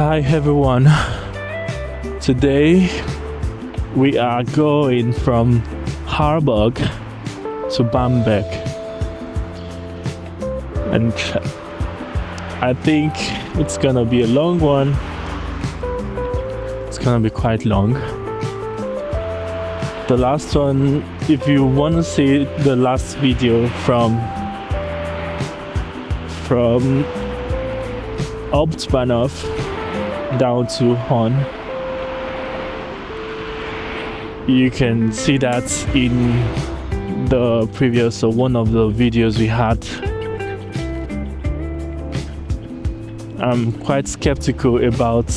Hi everyone. Today we are going from Harburg to Bamberg, and I think it's gonna be a long one. It's gonna be quite long. The last one, if you want to see the last video from Hauptbahnhof down to Horn, you can see that in the previous or one of the videos we had. I'm quite skeptical about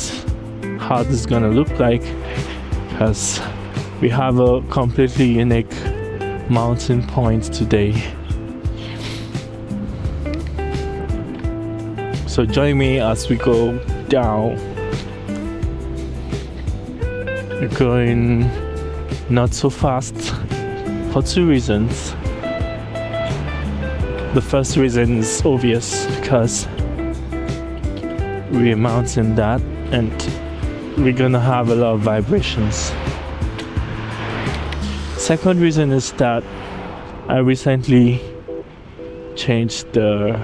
how this is gonna look like, because we have a completely unique mountain point today. So join me as we go down. We're going not so fast for two reasons. The first reason is obvious, because we're mounting that and we're gonna have a lot of vibrations. Second reason is that I recently changed the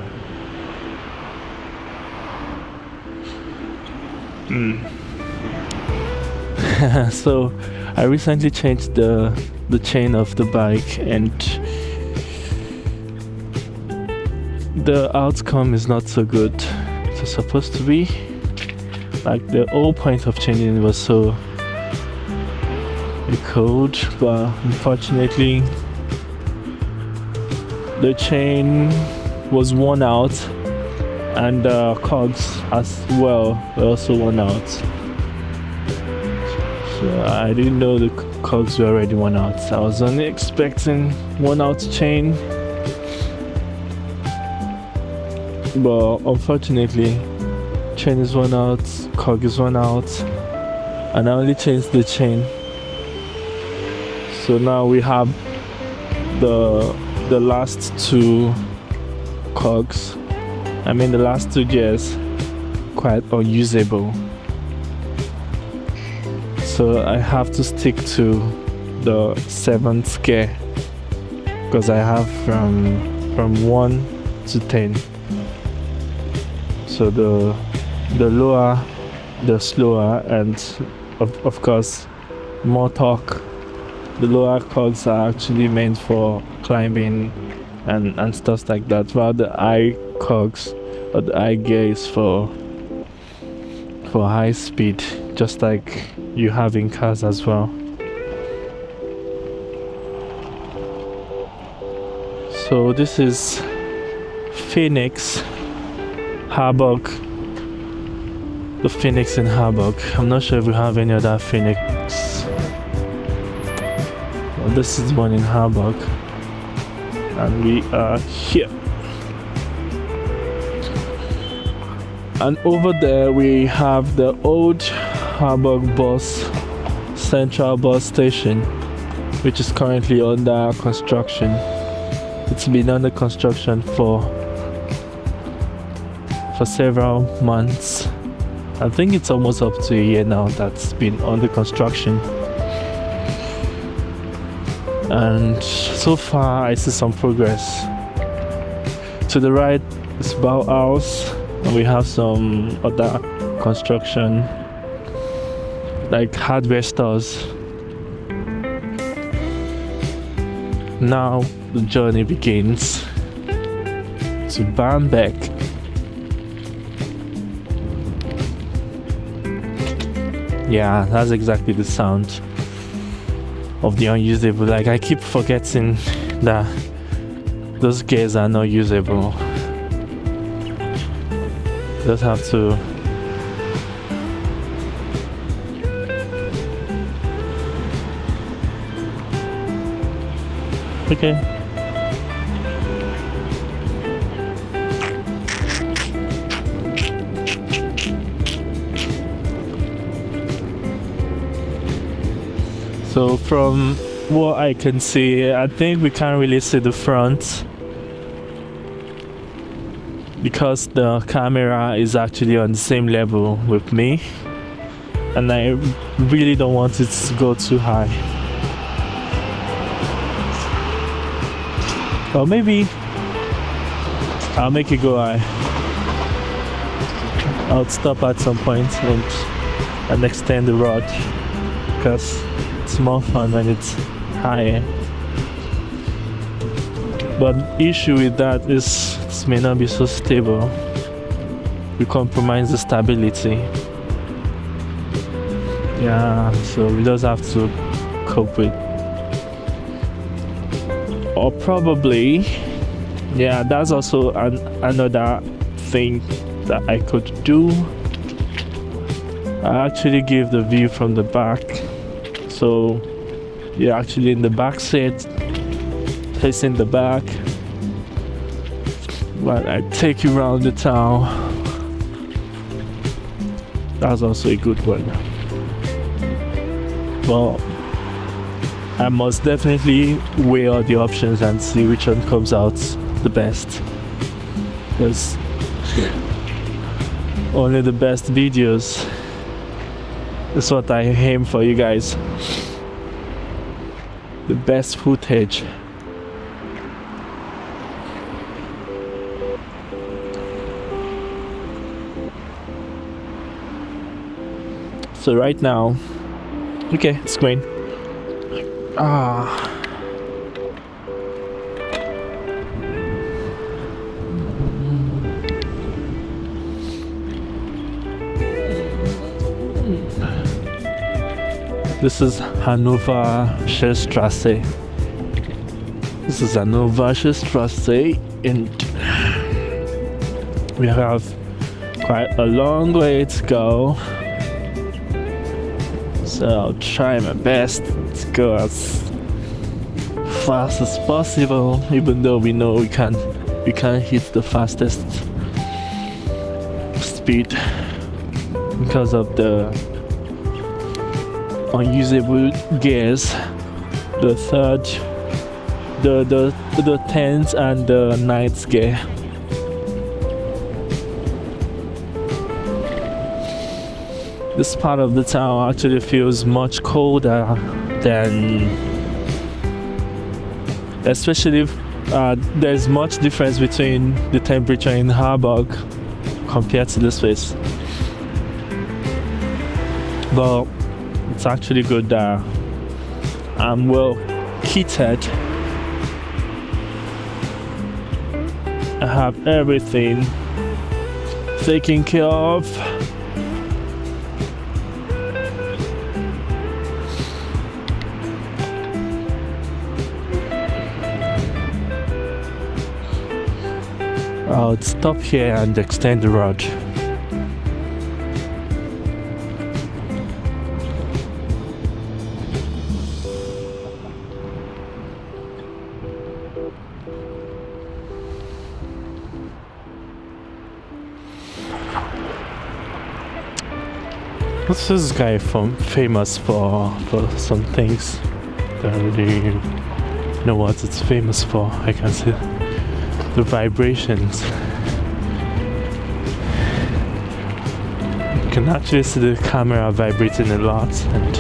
so I recently changed the chain of the bike, and the outcome is not so good. It's supposed to be like the whole point of changing it was so cold, but unfortunately the chain was worn out, and the cogs as well were also worn out. So I didn't know the cogs were already worn out. I was only expecting worn out chain, but unfortunately chain is worn out, cog is worn out, and I only changed the chain. So now we have the last two cogs, the last two gears, quite unusable. So I have to stick to the 7th gear, because I have from 1 to 10. So the lower, the slower, and of course more torque. The lower cogs are actually meant for climbing and stuff like that, while the high cogs or the high gear is for high speed, just like you have in cars as well. So this is Phoenix Harburg, the Phoenix in Harburg. I'm not sure if we have any other Phoenix. Well, this is one in Harburg, and we are here. And over there we have the old Harburg Central Bus Station, which is currently under construction. It's been under construction for several months. I think it's almost up to a year now that's been under construction. And so far I see some progress. To the right is Bauhaus, and we have some other construction like hardware stores. Now the journey begins to Bamberg. Yeah, that's exactly the sound of the unusable. Like, I keep forgetting that those gears are not usable. Just have to okay. So from what I can see, I think we can't really see the front. because the camera is actually on the same level with me, and I really don't want it to go too high. Or maybe I'll make it go high. I'll stop at some point and extend the rod, because it's more fun when it's higher. But the issue with that is this may not be so stable. We compromise the stability. Yeah, so we just have to cope with. Or probably, yeah, that's also another thing that I could do. I actually give the view from the back, so you're actually in the back seat, facing the back, but I take you around the town. That's also a good one. Well, I must definitely weigh all the options and see which one comes out the best, because only the best videos is what I aim for, you guys. The best footage. So right now, okay, it's going. This is Hannover Straße. This is Hannover Straße, and we have quite a long way to go. So I'll try my best to go as fast as possible, even though we know we can't hit the fastest speed because of the unusable gears, the third, the 10th and the 9th gear. This part of the town actually feels much colder than, especially if there's much difference between the temperature in Harburg compared to this place. But it's actually good that I'm well kitted. I have everything taken care of. I'll stop here and extend the rod. What's this guy famous for some things? Don't really know what it's famous for. I can see the vibrations. You can actually see the camera vibrating a lot, and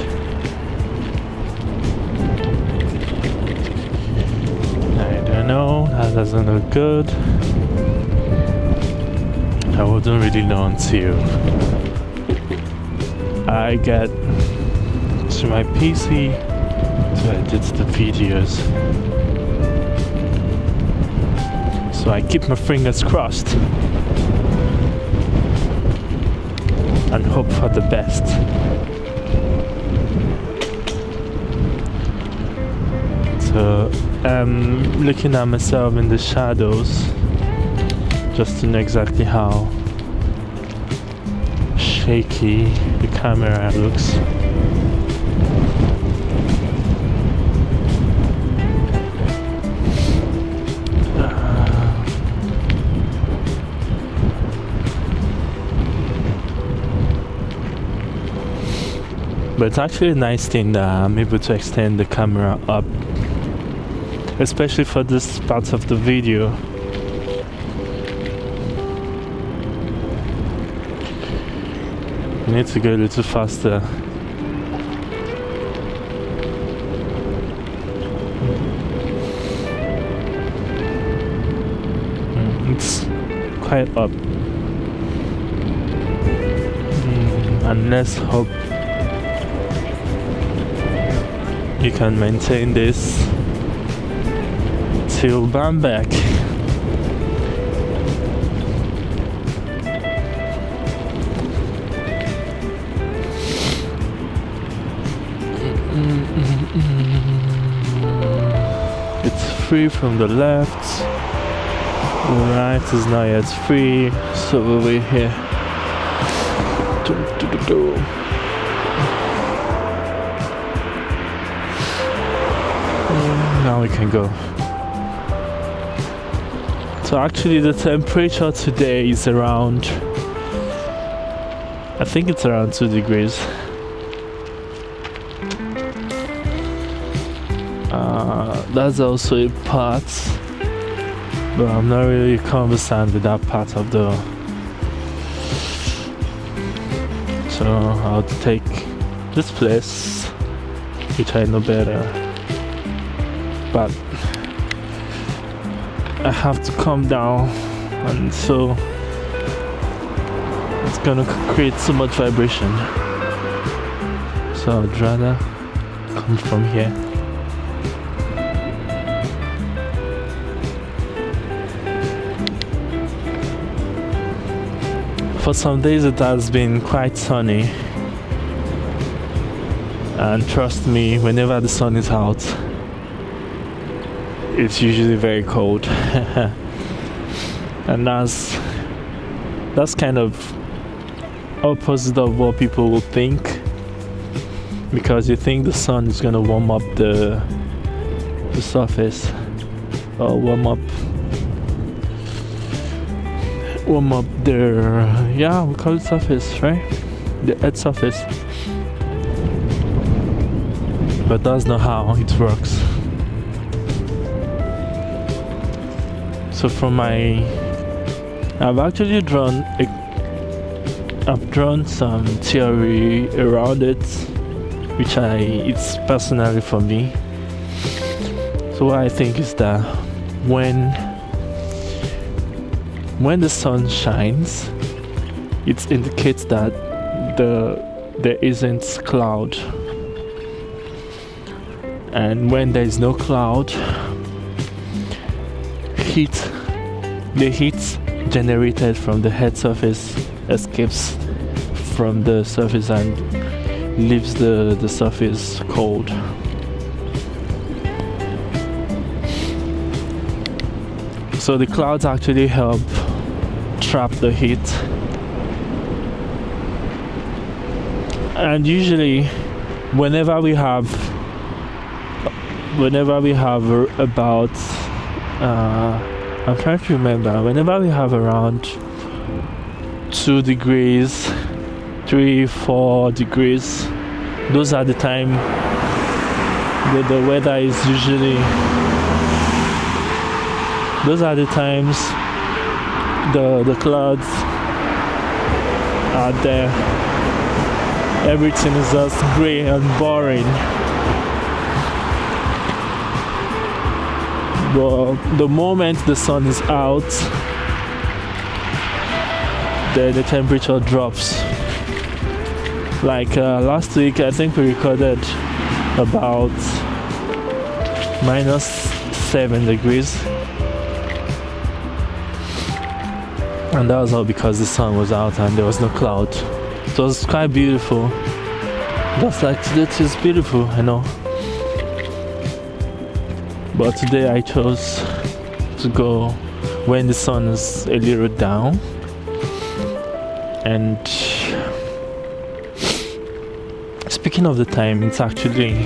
I don't know, that doesn't look good. I wouldn't really know until I get to my PC to edit the videos. So I keep my fingers crossed and hope for the best. So I'm looking at myself in the shadows just to know exactly how shaky the camera looks. But it's actually a nice thing that I'm able to extend the camera up, especially for this part of the video. You need to go a little faster. It's quite up. And let's hope you can maintain this till Bamberg. It's free from the left, the right is not yet free, so over here. Now we can go. So actually the temperature today is around, I think it's around 2 degrees. That's also a part, but I'm not really conversant with that part of the, so I'll take this place, which I know better, but I have to come down, and so it's gonna create so much vibration, so I'd rather come from here. For some days it has been quite sunny, and trust me, whenever the sun is out it's usually very cold. And that's kind of opposite of what people will think, because you think the sun is gonna warm up the surface, or warm up the, yeah, we call it surface, right? The earth surface. But that's not how it works. So I've actually drawn some theory around it, which it's personally for me. So what I think is that when the sun shines, it indicates that there isn't cloud, and when there is no cloud, the heat generated from the earth's surface escapes from the surface and leaves the surface cold. So the clouds actually help trap the heat, and usually whenever we have about I'm trying to remember, whenever we have around 2 degrees, 3-4 degrees, those are the time that the weather is usually, those are the times the clouds are there. Everything is just grey and boring. But the moment the sun is out, the temperature drops. Like last week, I think we recorded about -7 degrees. And that was all because the sun was out and there was no cloud. It was quite beautiful. Just like that is beautiful, I know. But today I chose to go when the sun is a little down. And speaking of the time, it's actually,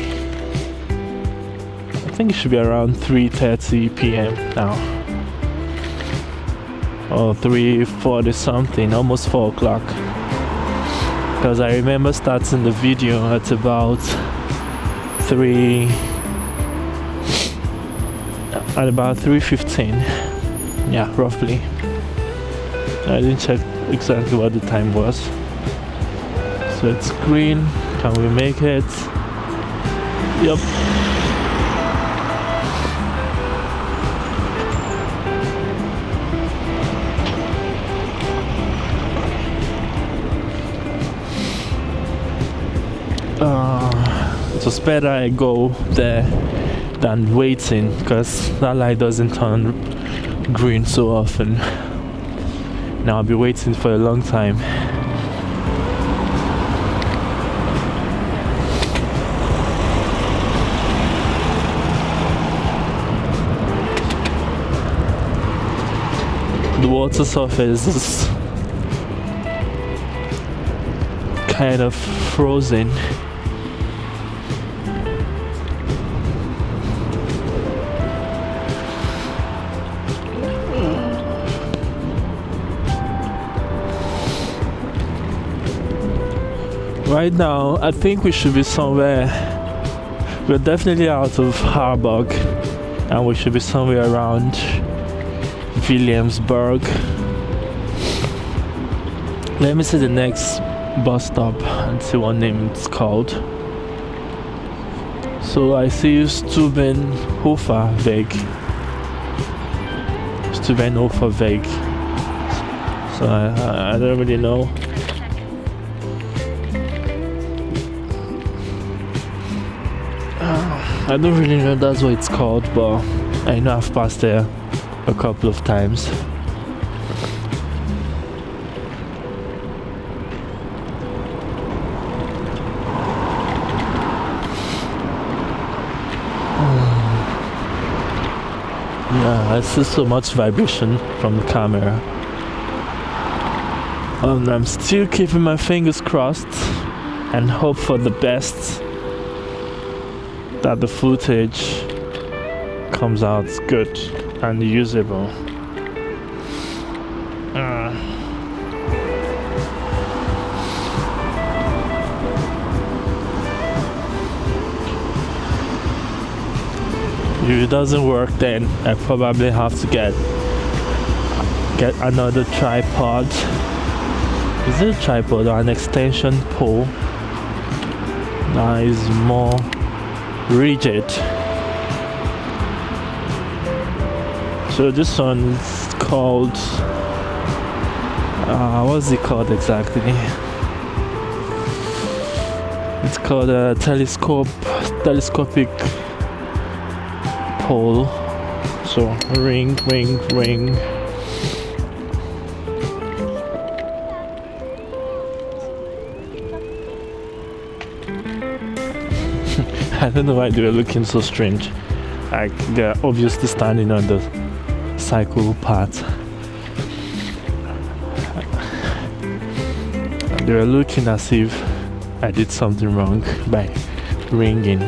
I think it should be around 3:30 p.m. now. Or 3:40 something, almost 4 o'clock. Because I remember starting the video at about 3:15. Yeah, roughly. I didn't check exactly what the time was. So it's green. Can we make it? Yep. It was better I go there than waiting, because that light doesn't turn green so often. Now I'll be waiting for a long time. The water surface is kind of frozen. Right now, I think we should be somewhere. We're definitely out of Harburg, and we should be somewhere around Williamsburg. Let me see the next bus stop and see what name it's called. So I see Stubenhofer Weg. Stubenhofer Weg. So I don't really know. I don't really know that's what it's called, but I know I've passed there a couple of times. Yeah, I see so much vibration from the camera. I'm still keeping my fingers crossed and hope for the best, that the footage comes out good and usable. If it doesn't work, then I probably have to get another tripod. Is it a tripod or an extension pole that is more rigid? So this one is called what's it called exactly? It's called a telescopic pole. So ring. I don't know why they were looking so strange. Like they're obviously standing on the cycle path. They were looking as if I did something wrong by ringing.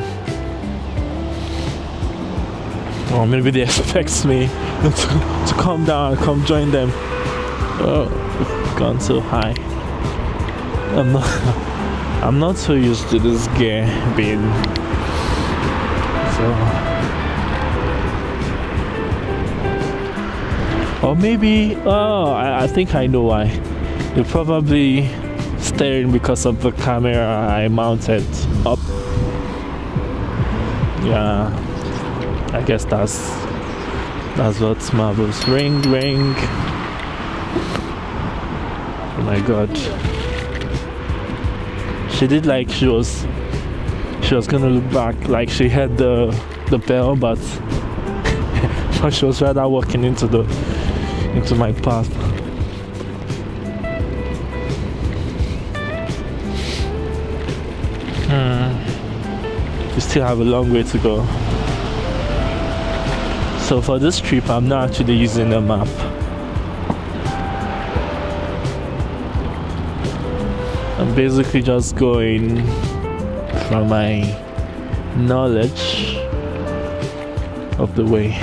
Or maybe they expect me to come down and come join them. Oh, we've gone so high. I'm not so used to this gear being so. Or maybe, I think I know why. They're probably staring because of the camera I mounted up. Yeah, I guess that's what marbles. Ring. Oh my god. She did like she was gonna look back, like she heard the bell, but she was rather walking into my path. We still have a long way to go. So for this trip, I'm not actually using a map. I'm basically just going from my knowledge of the way.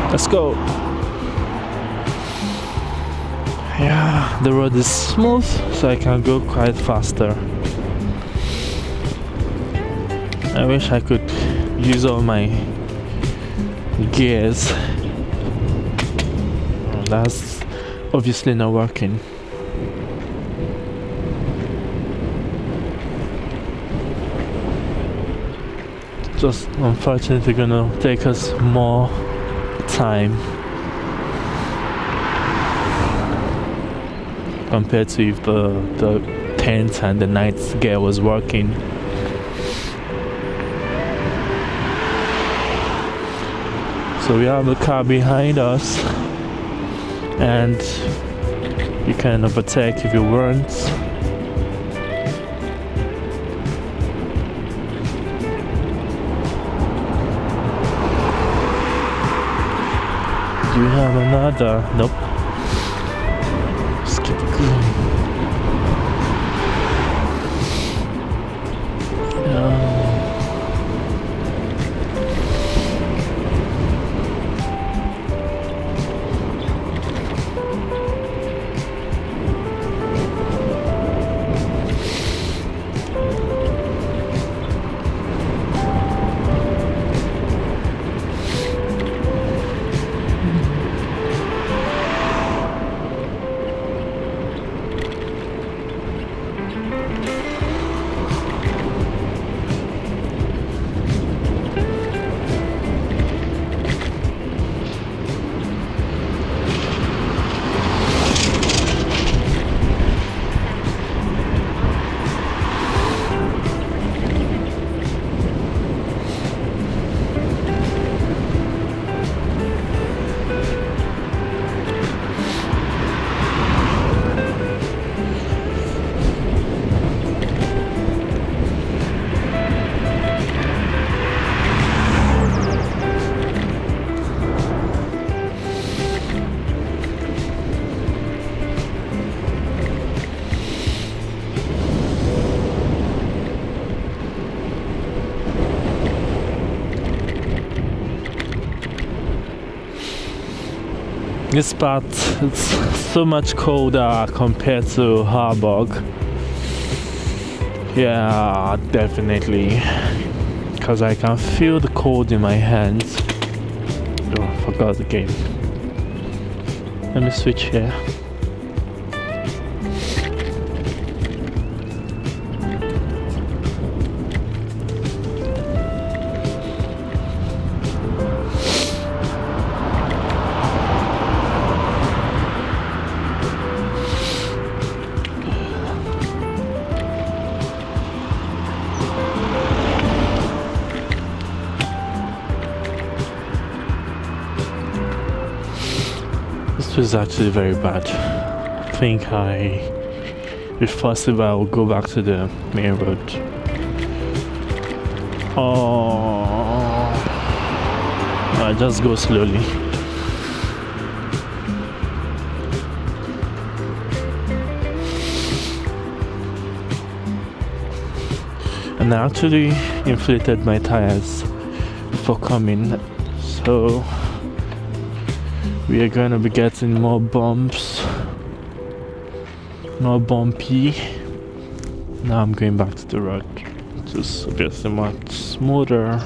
Let's go. Yeah, the road is smooth, so I can go quite faster. I wish I could use all my gears. That's obviously not working. Just unfortunately gonna take us more time compared to if the 10th and the 9th gear was working. So we have a car behind us and you can overtake if you want. Do we have another? Nope. Just keep going. This part is so much colder compared to Harburg. Yeah, definitely. Because I can feel the cold in my hands. Oh, I forgot the game. Let me switch here. This was actually very bad. I think if possible, I will go back to the main road. Oh, I just go slowly. And I actually inflated my tires before coming, so we are going to be getting more bumps, more bumpy. Now I'm going back to the road, just obviously much smoother.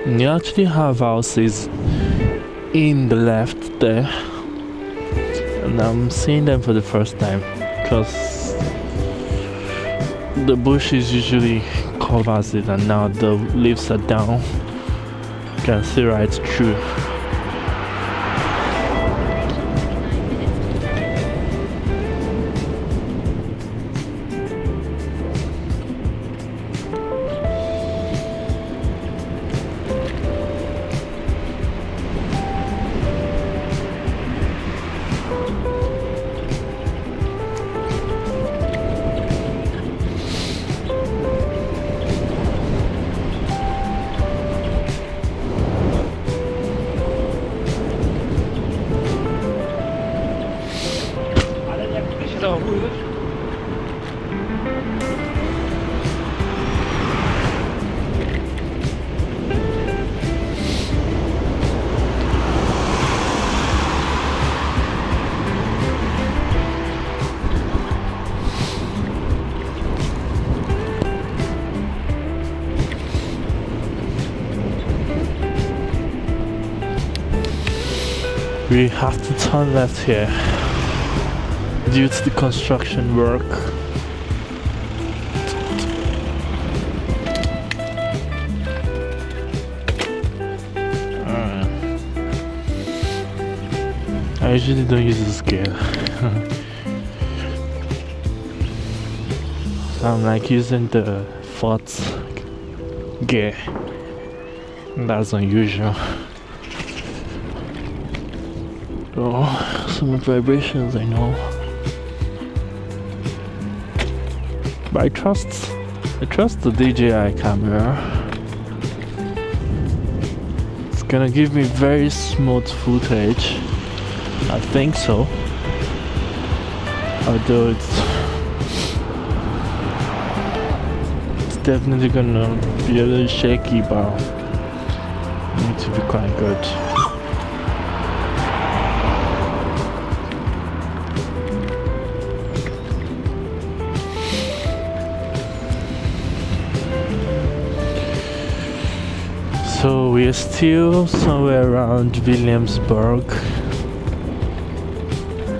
And you actually have houses in the left there, and I'm seeing them for the first time because the bushes usually covers it and now the leaves are down. You can see right through. We have to turn left here due to the construction work. I usually don't use this gear. So I'm like using the fourth gear. That's unusual. Oh, some vibrations, I know. But I trust the DJI camera. It's gonna give me very smooth footage. I think so. Although it's definitely gonna be a little shaky, but it needs to be quite good. So we are still somewhere around Williamsburg,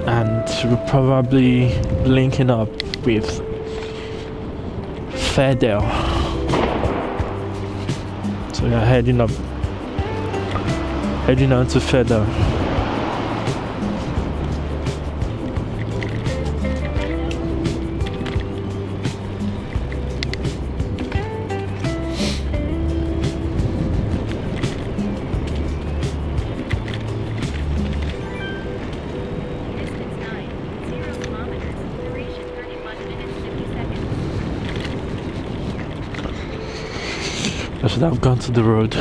and we're probably linking up with Fairdale. So we're heading on to Fairdale. I should have gone to the road.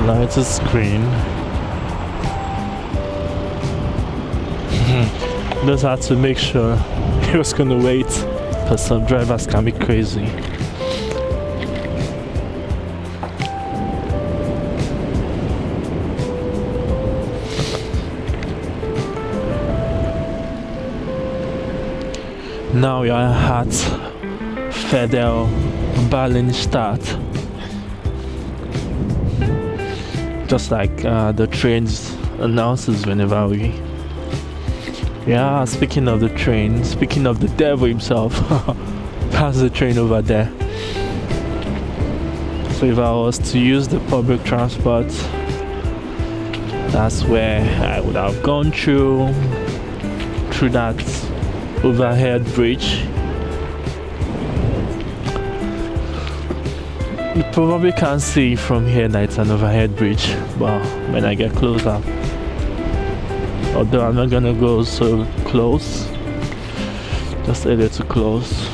Lights is green. Just had to make sure he was gonna wait, because some drivers can be crazy. Now we are at Fairdale Ballenstadt. Just like the trains announces whenever we... Yeah, speaking of the train, speaking of the devil himself, that's the train over there. So if I was to use the public transport, that's where I would have gone through that overhead bridge. You probably can't see from here that it's an overhead bridge, but when I get closer, although I'm not gonna go so close, just a little too close.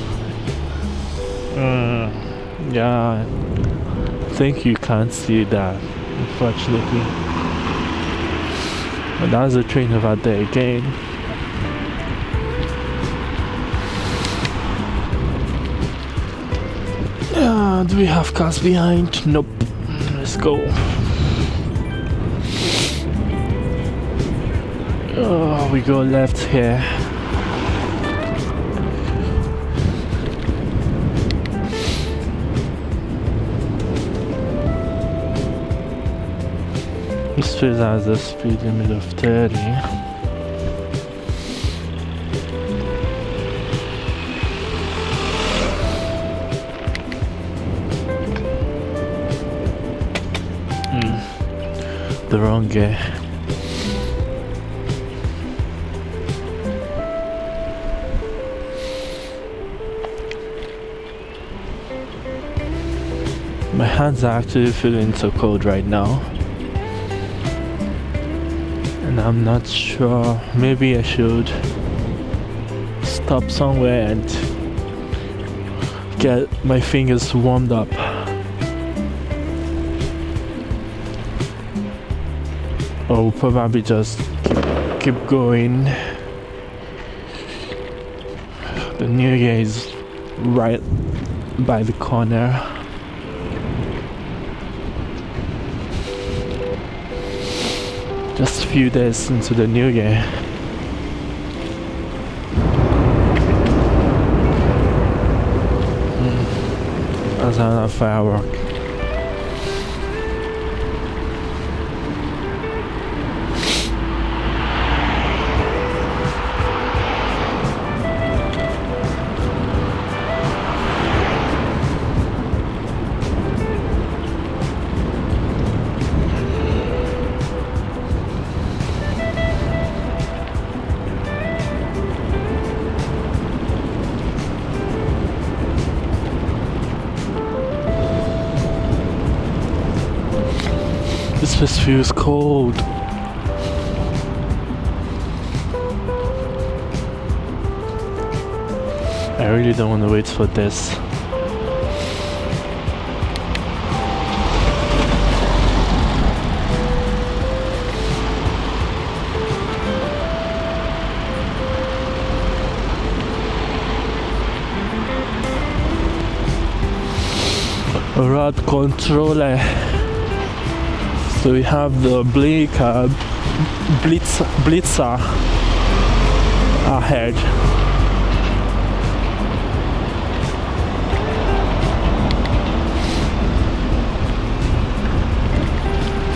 Yeah, I think you can't see that, unfortunately. But that's the train over there again. Do we have cars behind? Nope. Let's go. Oh, we go left here. This street has a speed limit of 30. The wrong gear. My hands are actually feeling so cold right now, and and I'm not sure. Maybe I should stop somewhere and get my fingers warmed up. Or probably just keep going. The New Year is right by the corner. Just a few days into the New Year. That's another firework. This place feels cold. I really don't want to wait for this. Rod controller. So we have the Blitzer ahead.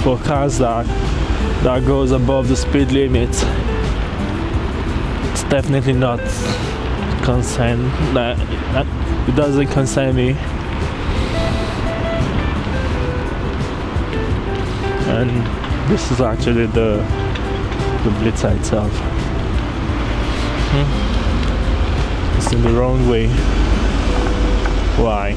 For cars that goes above the speed limit, it's definitely not concern. It doesn't concern me. And this is actually the Blitzer itself. It's in the wrong way. Why?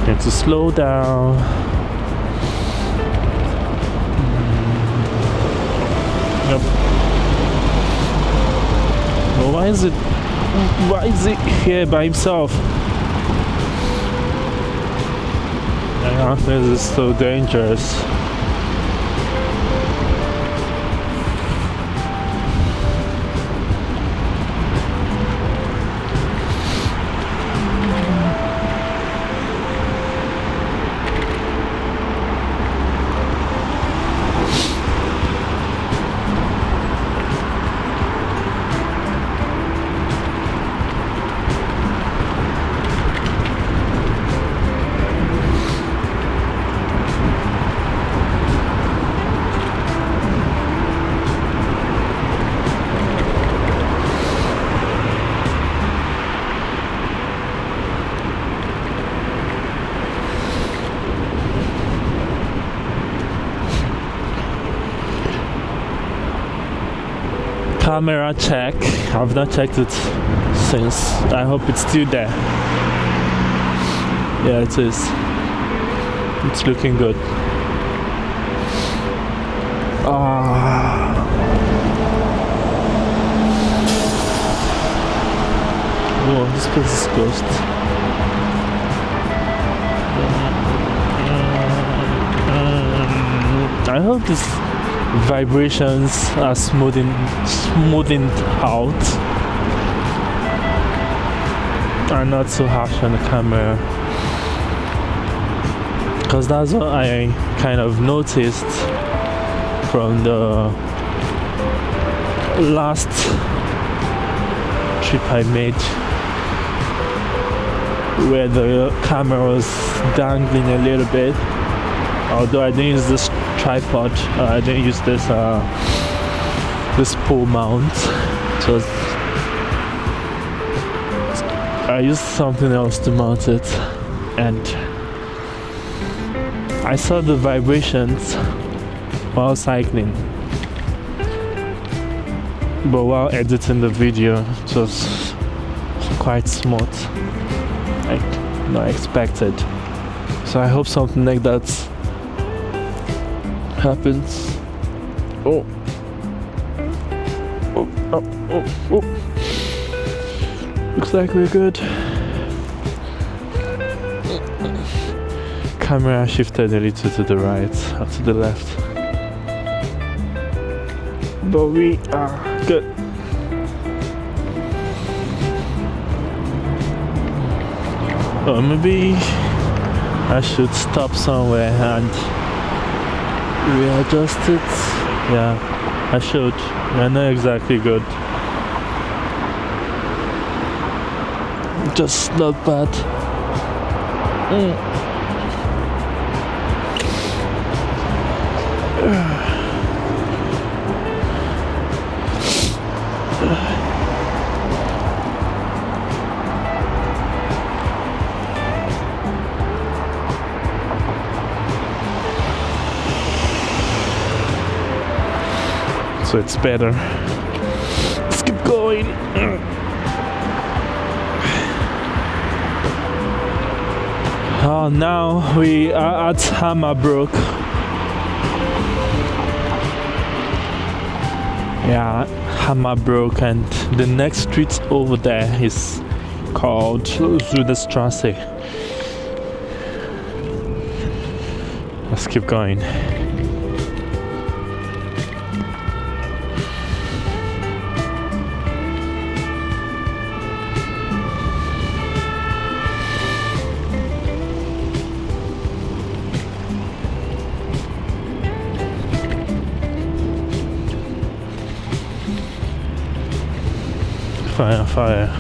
Need to slow down. Yep. Well, why is it here by himself? This is so dangerous. Camera check. I've not checked it since. I hope it's still there. Yeah, it is. It's looking good. Whoa, this place is closed. I hope this vibrations are smoothing out and not so harsh on the camera, because that's what I kind of noticed from the last trip I made, where the camera was dangling a little bit. Although I didn't use this tripod, I didn't use this pole mount. I used something else to mount it, and I saw the vibrations while cycling, but while editing the video it was quite smooth, like not expected. So I hope something like that happens. Oh, oh, oh, oh, oh. Looks like we're good. Camera shifted a little to the right or to the left, but we are good. Or maybe I should stop somewhere and readjust it. Yeah, I should. I know exactly good. Just not bad. So it's better. Let's keep going. Oh, now we are at Hammerbrook. Yeah, Hammerbrook, and the next street over there is called Zuiderstraße. Let's keep going. Fire, fire.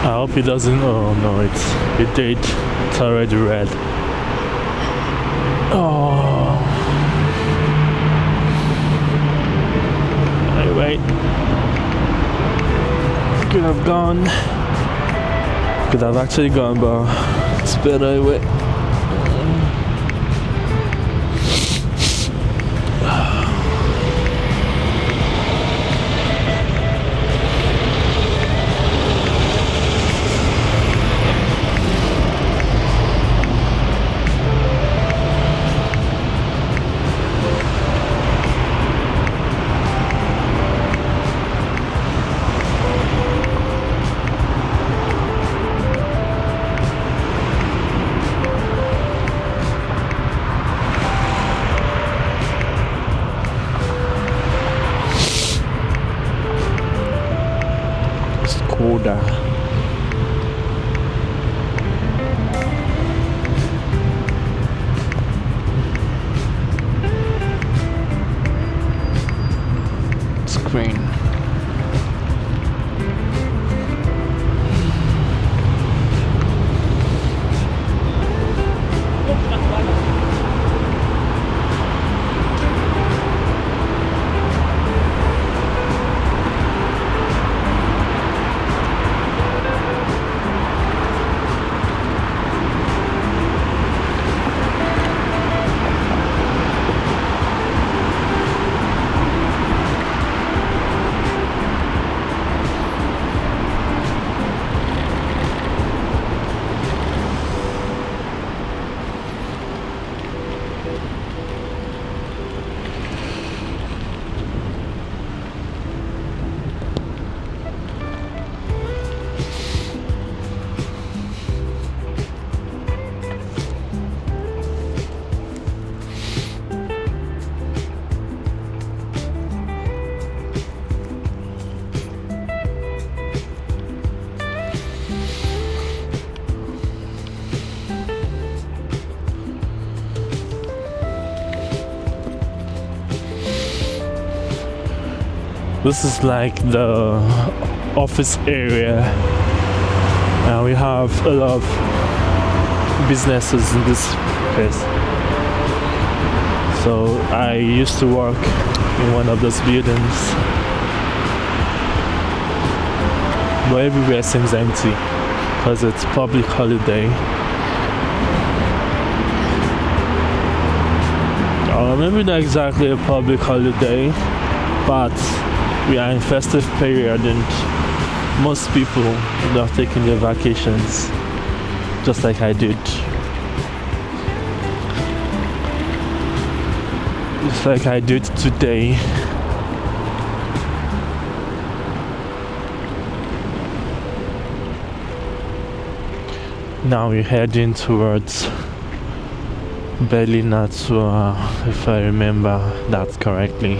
I hope it doesn't. Oh no, it did. It's already red. Oh. Wait. Could have gone. Could have actually gone, but it's better anyway. Skoda. Screen. This is like the office area, and we have a lot of businesses in this place. So I used to work in one of those buildings, but everywhere seems empty because it's public holiday. Maybe not exactly a public holiday, but we are in festive period and most people are taking their vacations, just like I did. Just like I did today. Now we're heading towards Belinatua, if I remember that correctly.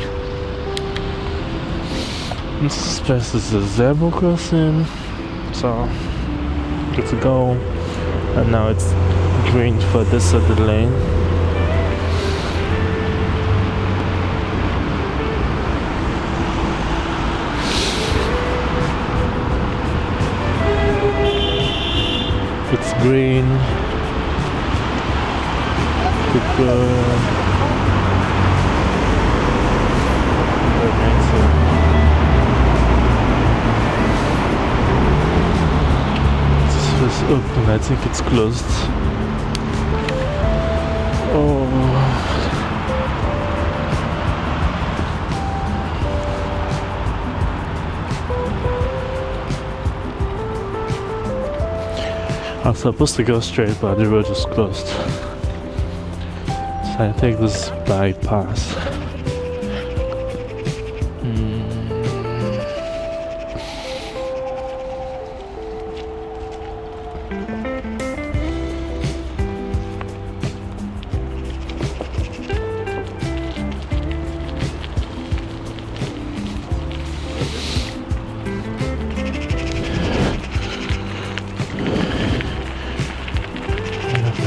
This place is a zebra crossing, so good to go. And now it's green for this other lane. It's green. This is open, I think it's closed. Oh. I was supposed to go straight, but the road is closed. So I take this bypass.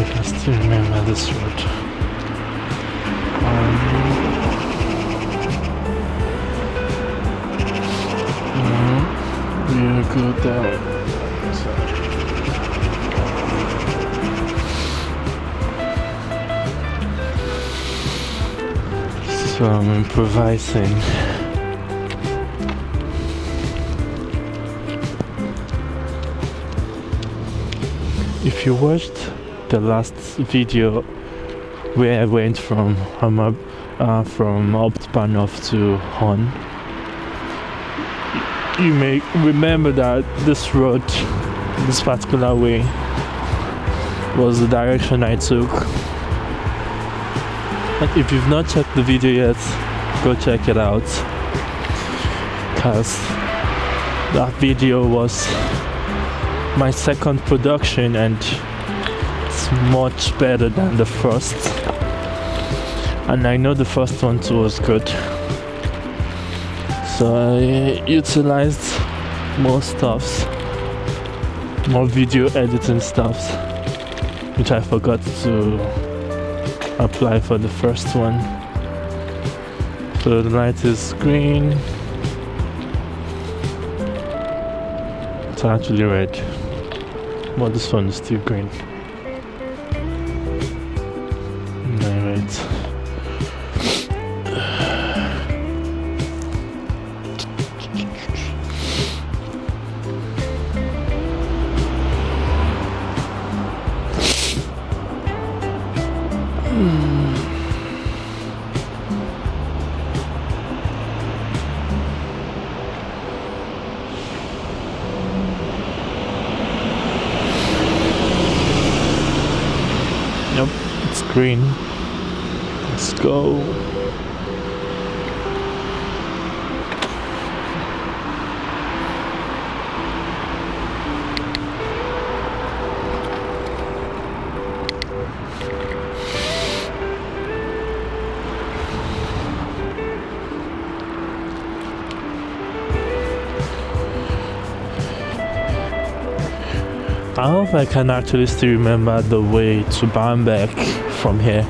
I still remember this road. We'll go down. So I'm improvising. If you watched the last video where I went from Optbanov to Hon, you may remember that this road, this particular way, was the direction I took. And if you've not checked the video yet, go check it out, because that video was my second production and it's much better than the first, and I know the first one too was good. So I utilized more stuffs, more video editing stuffs, which I forgot to apply for the first one. So the light is green. It's actually red, but this one is still green. Alright. Yep, it's green. Let's go. I hope I can actually still remember the way to Bamberg from here.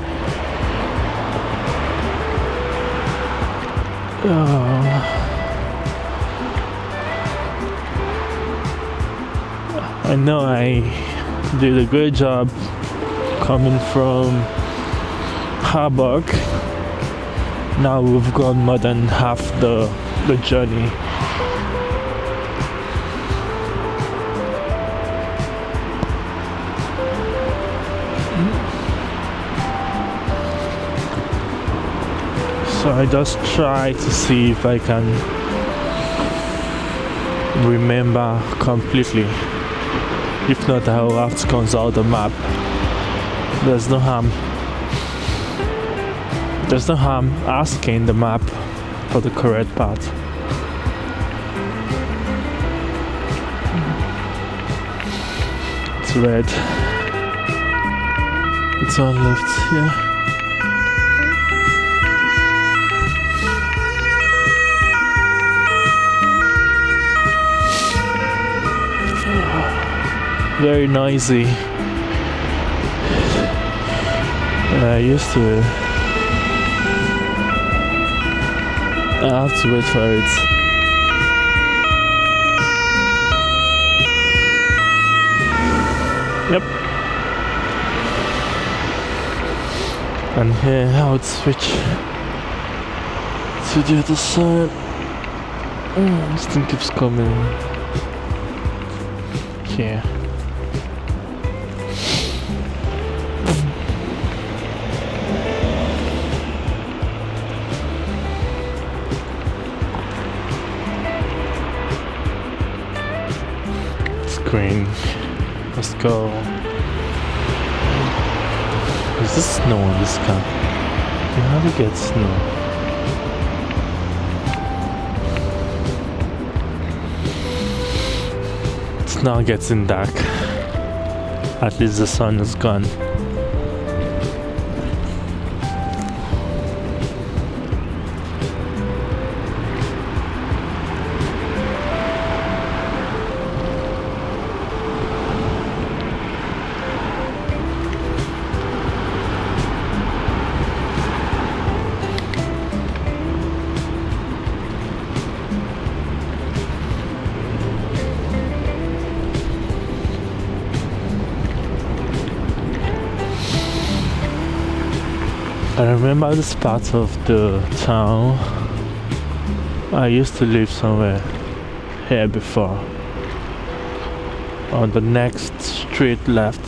I know I did a great job coming from Harburg. Now we've gone more than half the journey. So I just try to see if I can remember completely. If not, I will have to consult the map. There's no harm asking the map for the correct path. It's red. It's on left here. Very noisy. I used to. I have to wait for it. Yep. And here I would switch to the other side. This thing keeps coming here. Green. Let's go. Is this snow on this car? You hardly get snow. It's now getting dark. At least the sun is gone. I remember this part of the town. I used to live somewhere here before. On the next street left.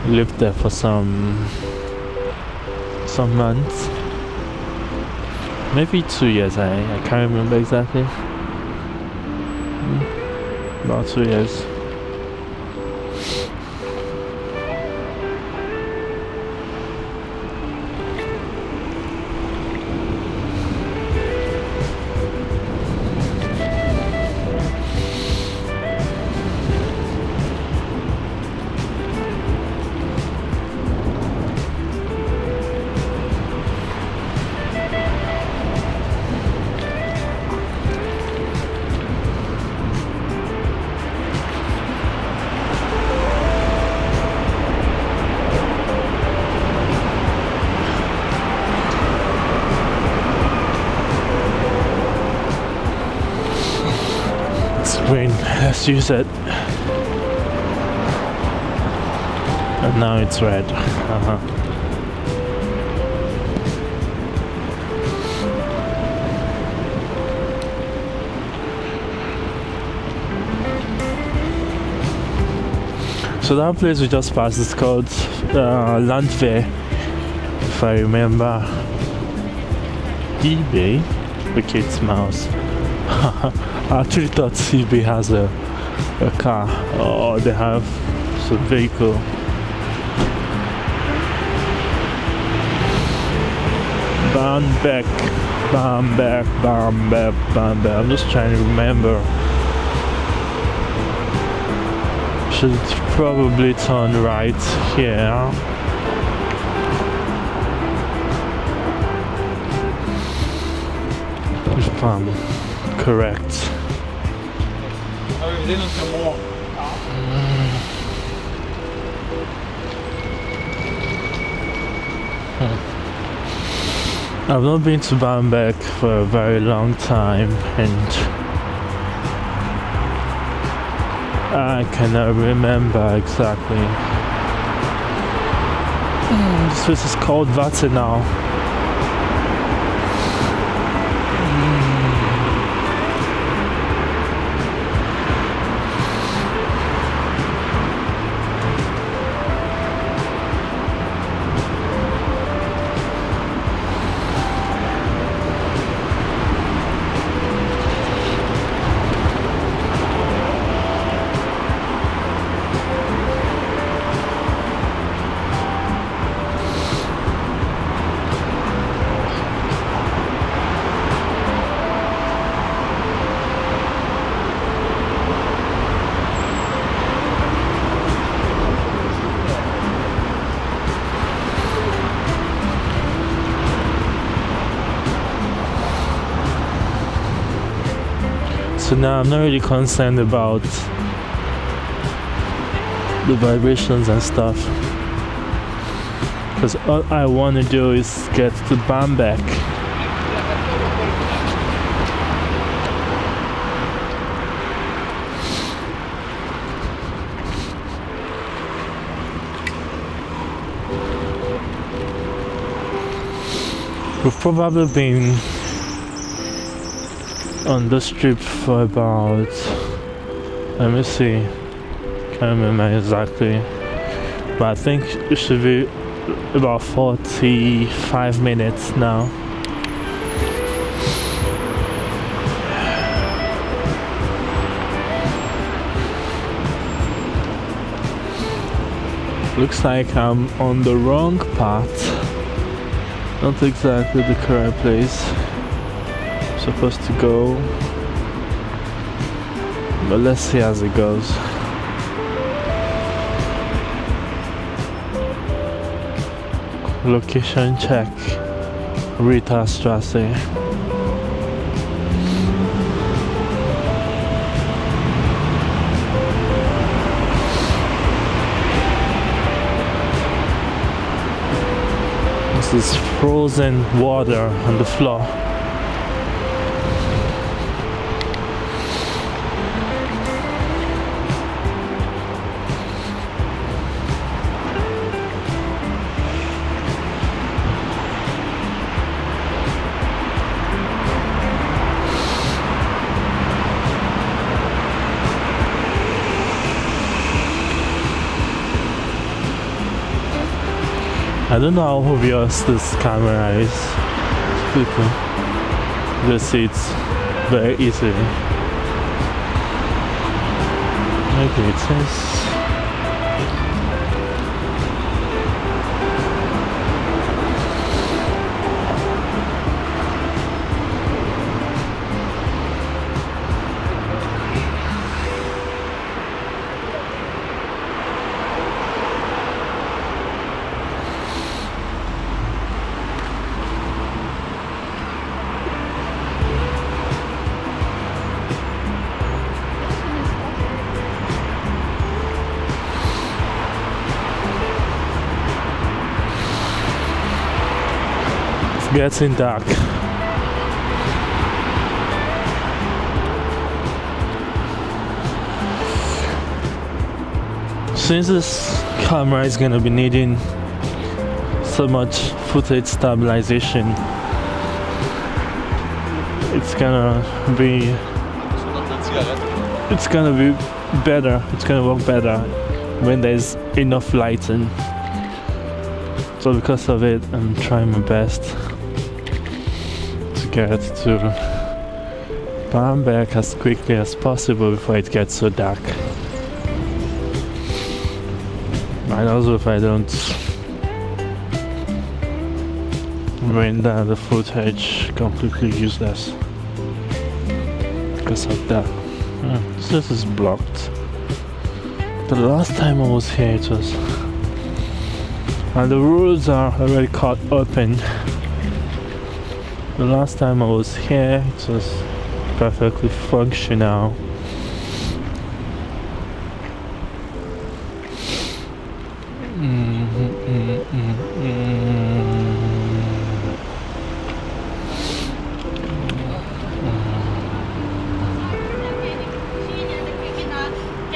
Lived there for some months. Maybe 2 years, I can't remember exactly. About 2 years. Green, let's use it. And now it's red. So that place we just passed is called Landwehr, if I remember. eBay, the kid's mouse. I actually thought eBay has a car, or they have some vehicle. Bamberg. I'm just trying to remember. Should probably turn right here. If I'm correct. I've not been to Bamberg for a very long time, and I cannot remember exactly. This place is called Vattenau. So now I'm not really concerned about the vibrations and stuff, because all I want to do is get to Bamberg. We've probably been on this trip for about, let me see, can't remember exactly, but I think it should be about 45 minutes now. Looks like I'm on the wrong path, not exactly the correct place supposed to go, but let's see as it goes. Location check, Ritterstraße. This is frozen water on the floor. I don't know how obvious this camera is. People just see it very easily. Okay, it says getting dark. Since this camera is gonna be needing so much footage stabilization, it's gonna be better, it's gonna work better when there's enough lighting. So because of it, I'm trying my best to get to Bamberg as quickly as possible before it gets so dark. And also if I don't render the footage completely useless because of that. This is blocked. The last time I was here it was, and the roads are already cut open. The last time I was here it was perfectly functional.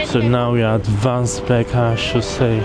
So now we are at Wansbeck, I should say.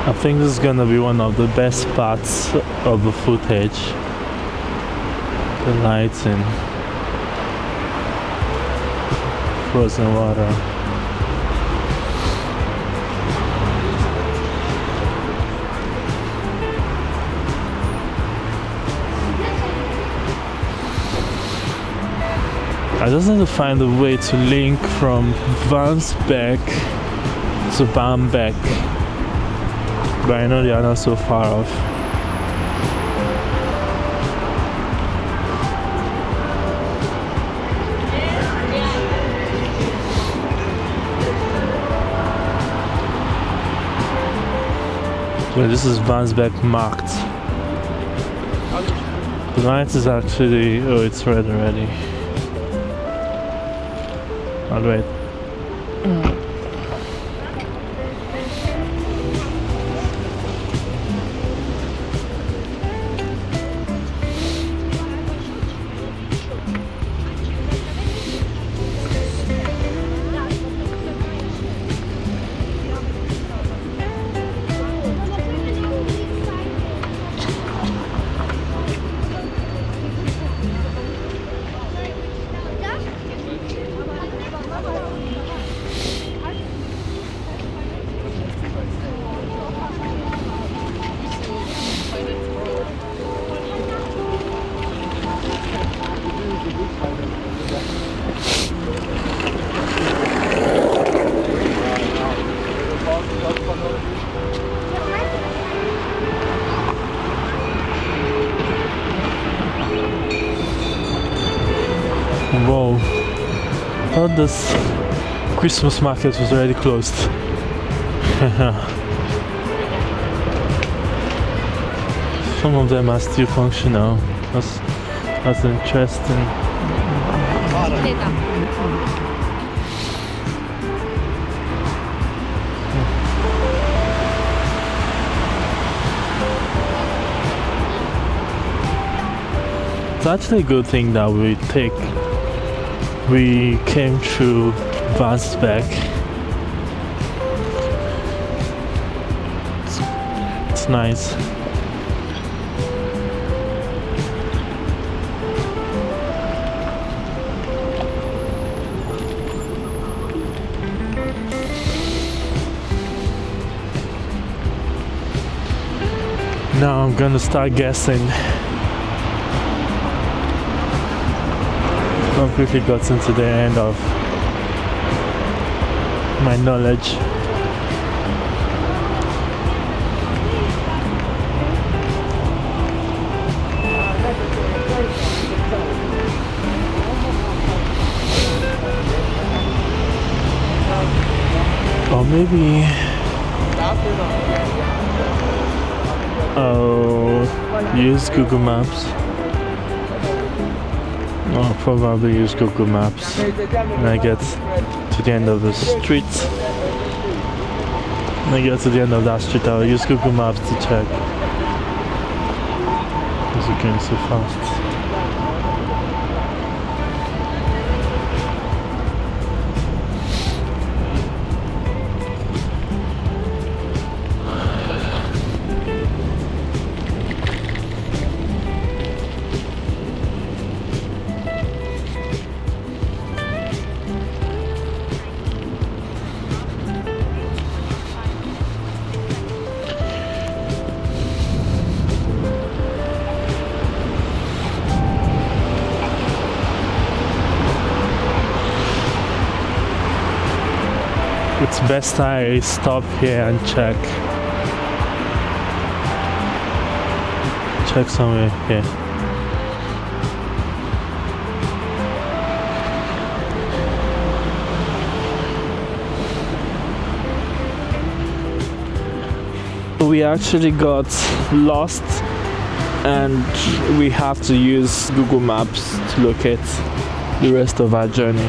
I think this is gonna be one of the best parts of the footage. The lights and frozen water. I just need to find a way to link from Wansbeck to Barmbek, but I know they are not so far off. Well, this is Wansbeck marked. The light is actually, oh, it's red already. I'll wait. Whoa, I thought this Christmas market was already closed. Some of them are still functional. That's interesting. It's actually a good thing that we came through Wansbeck. It's nice. Now I'm gonna start guessing. Completely got into the end of my knowledge. Or maybe I'll use Google Maps. I'll probably use Google Maps when I get to the end of the street. When I get to the end of that street, I'll use Google Maps to check. Because it's going so fast. It's best I stop here and check somewhere here. We actually got lost and we have to use Google Maps to locate the rest of our journey.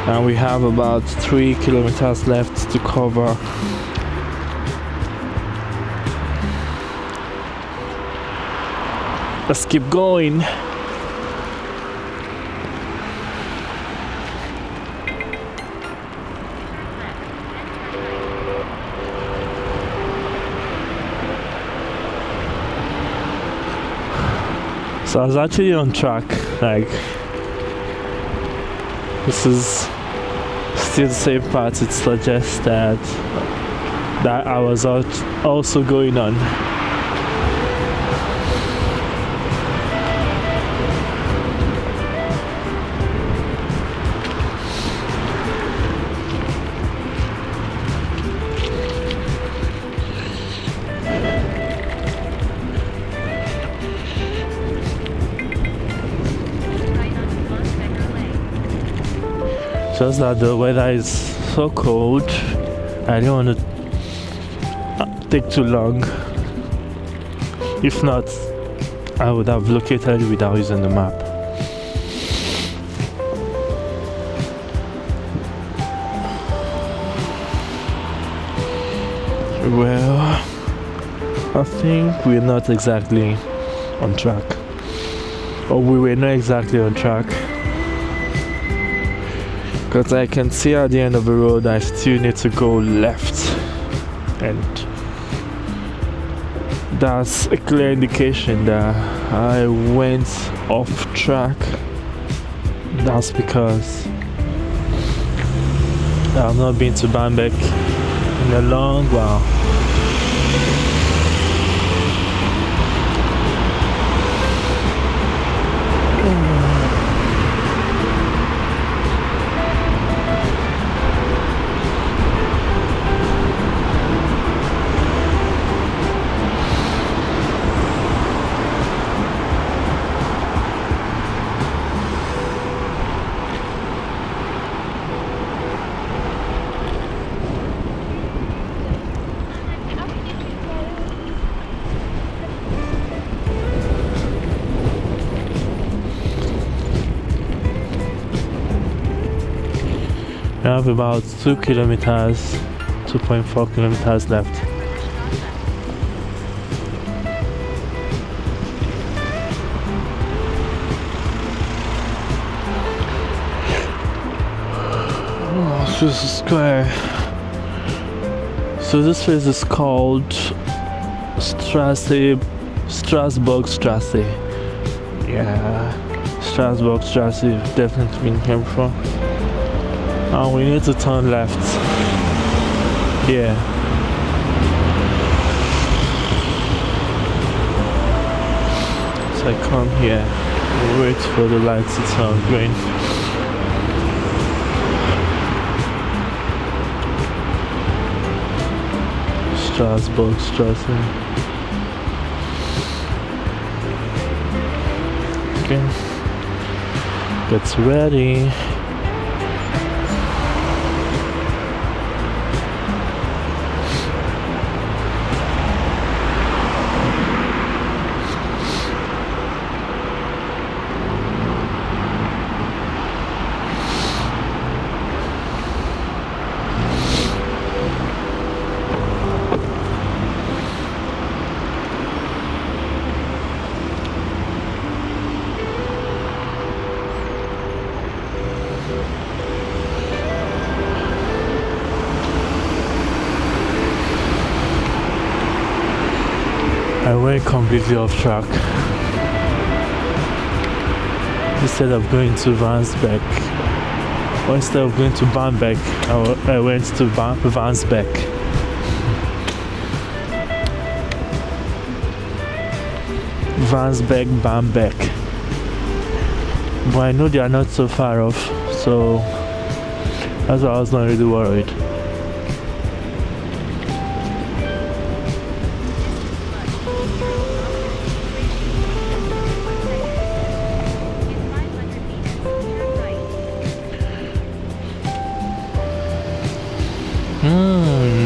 And we have about 3 kilometers left to cover. Let's keep going. So I was actually on track, like this is still the same path. It suggests that I was also going on. Just that the weather is so cold, I don't want to take too long. If not, I would have located without using the map. Well, I think we're not exactly on track. Or we were not exactly on track. Because I can see at the end of the road I still need to go left, and that's a clear indication that I went off track. That's because I've not been to Bamberg in a long while. We have about 2 kilometers, 2.4 kilometers left. Oh, Jesus Square. So this place is called Strasbourg Strasse. Yeah, Strasbourg Strasse, definitely been here before. And we need to turn left. Yeah. So I come here, wait for the lights to turn green. Strasbourg Strasse. Okay. Get ready. went completely off track. Instead of going to Vansbeck, or instead of going to Bamberg, I went to Vansbeck. Vansbeck, Bamberg. But I know they are not so far off, so that's why I was not really worried.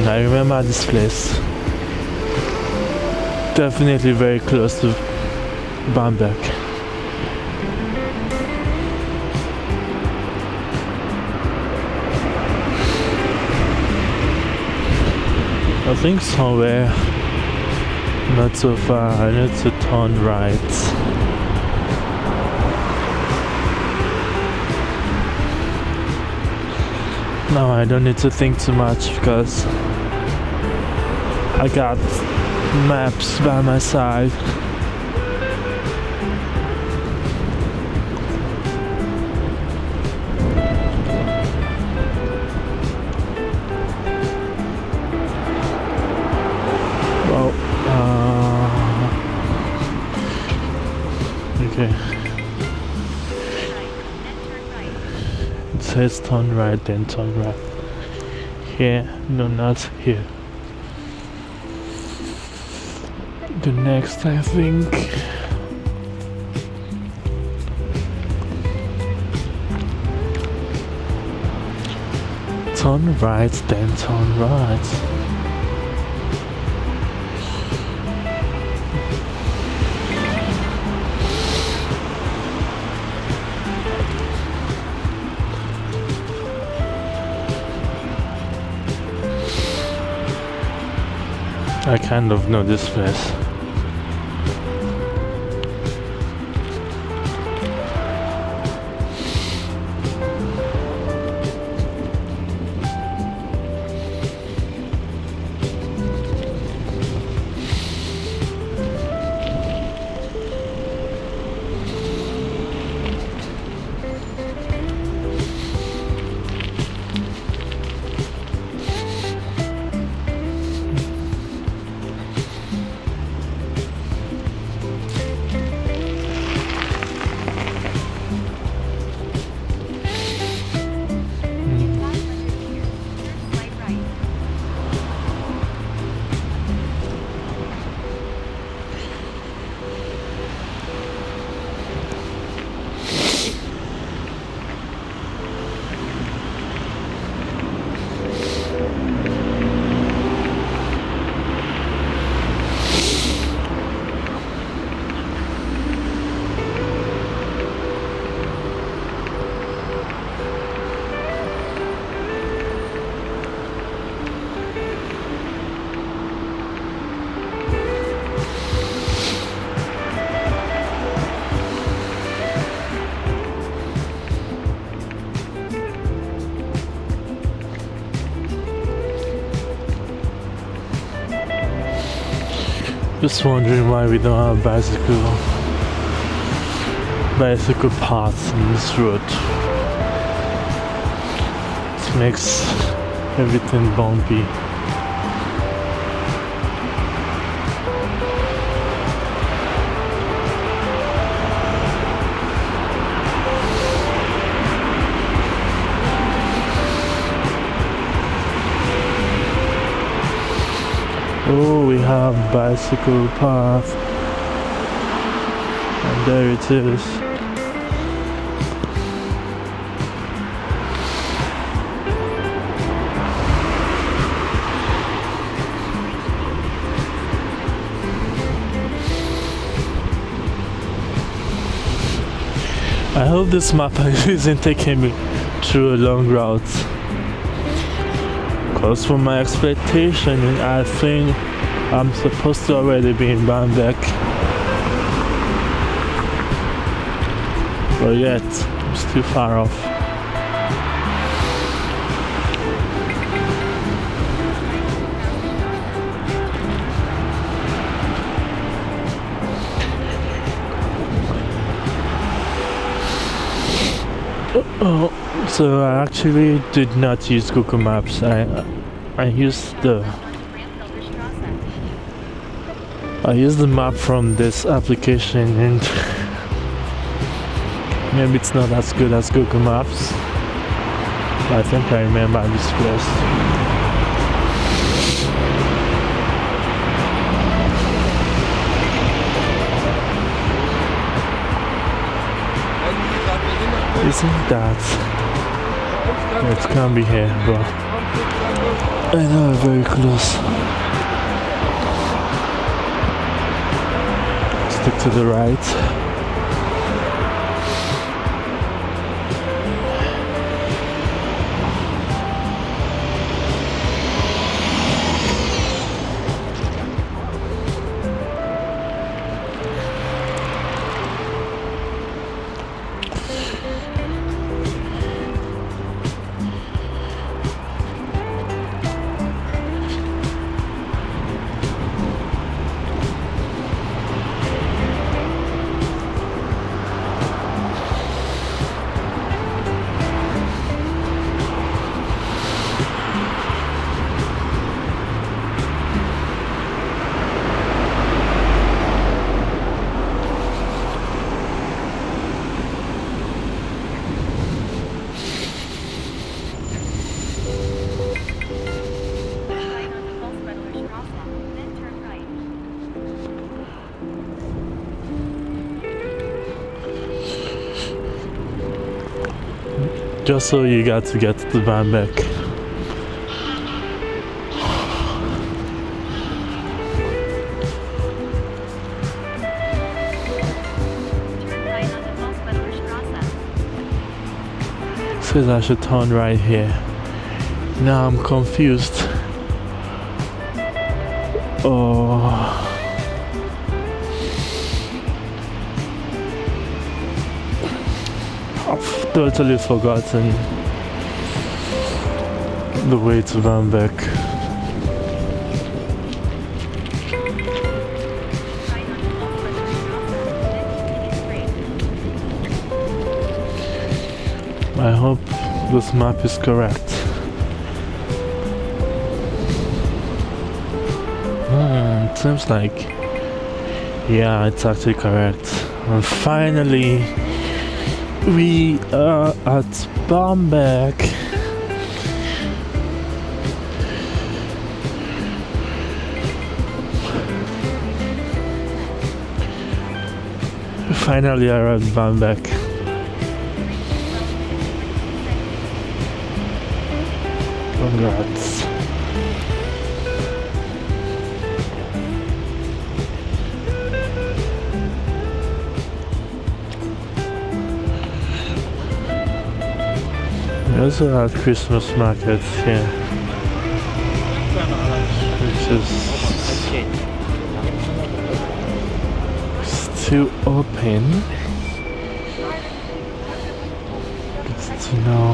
I remember this place. Definitely very close to Bamberg. I think somewhere not so far I need to turn right. Now I don't need to think too much because I got maps by my side. Well, okay. It says turn right, then turn right. Here, no, not here. The next, I think. Turn right, then turn right. I kind of know this place. Just wondering why we don't have bicycle paths on this road. It makes everything bumpy. Oh, we have bicycle path, and there it is. I hope this map isn't taking me through a long route. Because from my expectation, I think I'm supposed to already be in Bamberg. But yet, I'm still far off. Oh, so I actually did not use Google Maps. I used the map from this application, and maybe it's not as good as Google Maps. But I think I remember this place. Isn't that? It can't be here, but I know we're very close. Stick to the right. Just so you got to get to Bamberg. Says I should turn right here. Now I'm confused. Oh. I've totally forgotten the way to Bamberg. I hope this map is correct. It seems like, yeah, it's actually correct. And finally, we are at Bamberg. We finally are at Bamberg. Congrats. We also have Christmas markets here, which is still open. Good to know.